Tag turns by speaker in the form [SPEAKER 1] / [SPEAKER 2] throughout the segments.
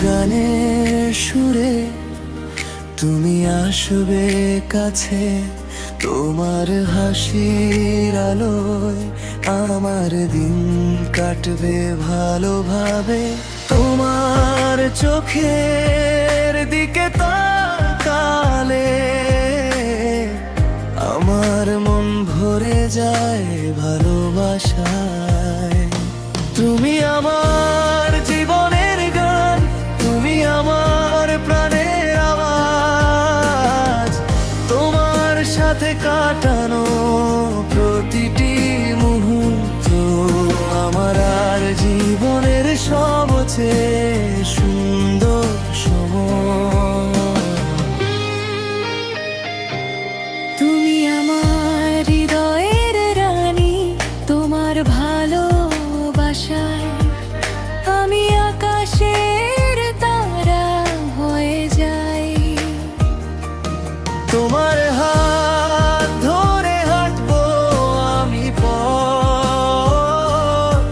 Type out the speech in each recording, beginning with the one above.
[SPEAKER 1] গানের সুরে তুমি আসবে কাছে, তোমার হাসির আলোয় আমার দিন কাটবে ভালোভাবে। তোমার চোখের দিকে তাকালে আমার মন ভরে যায় ভালোবাসায়। তুমি আমার জীবনের গান, তুমি আমার প্রাণের আওয়াজ, তোমার সাথে কাটানো প্রতিটি মুহূর্ত আমার আর জীবনের সবচেয়ে সুন্দর সময়।
[SPEAKER 2] তুমি আমার হৃদয়ের রানী, তোমার ভালোবাসায় আমি আকাশের তারা হয়ে যাই।
[SPEAKER 1] তোমার হাত ধরে হাঁটবো আমি পথ,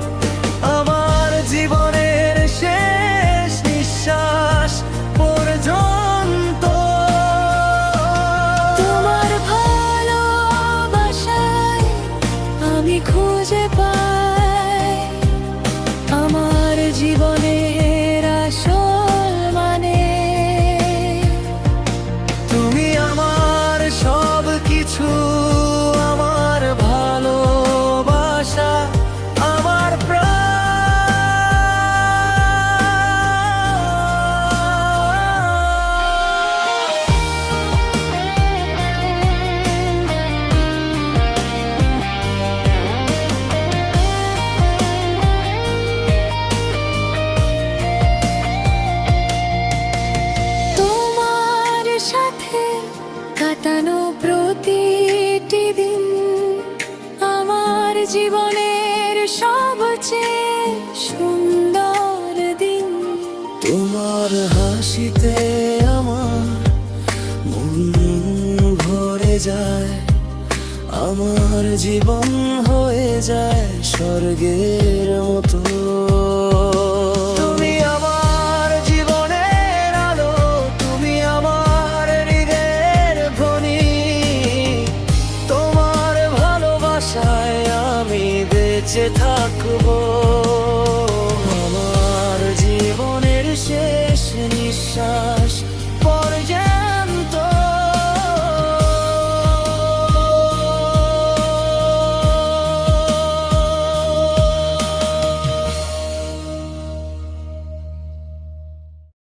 [SPEAKER 1] আমার জীবনের শেষ নিঃশ্বাস পর্যন্ত।
[SPEAKER 2] তোমার ভালোবাসায় আমি খুঁজে পাই আমার জীবনের আসল মানে।
[SPEAKER 1] তুমি আমার সব কিছু, আমার ভালোবাসা, আমার প্রাণ।
[SPEAKER 2] তোমার সাথে কাটানো প্রতিটি দিন আমার জীবনের সবচেয়ে সুন্দর দিন।
[SPEAKER 1] তোমার হাসিতে আমার মন ভরে যায়, আমার জীবন হয়ে যায় স্বর্গের মতো। তুমি আমার জীবনের আলো, তুমি আমার হৃদয়ের ধ্বনি, তোমার ভালোবাসায় আমি বেঁচে থাকবো। আমার জীবনের শেষ নিঃশ্বাস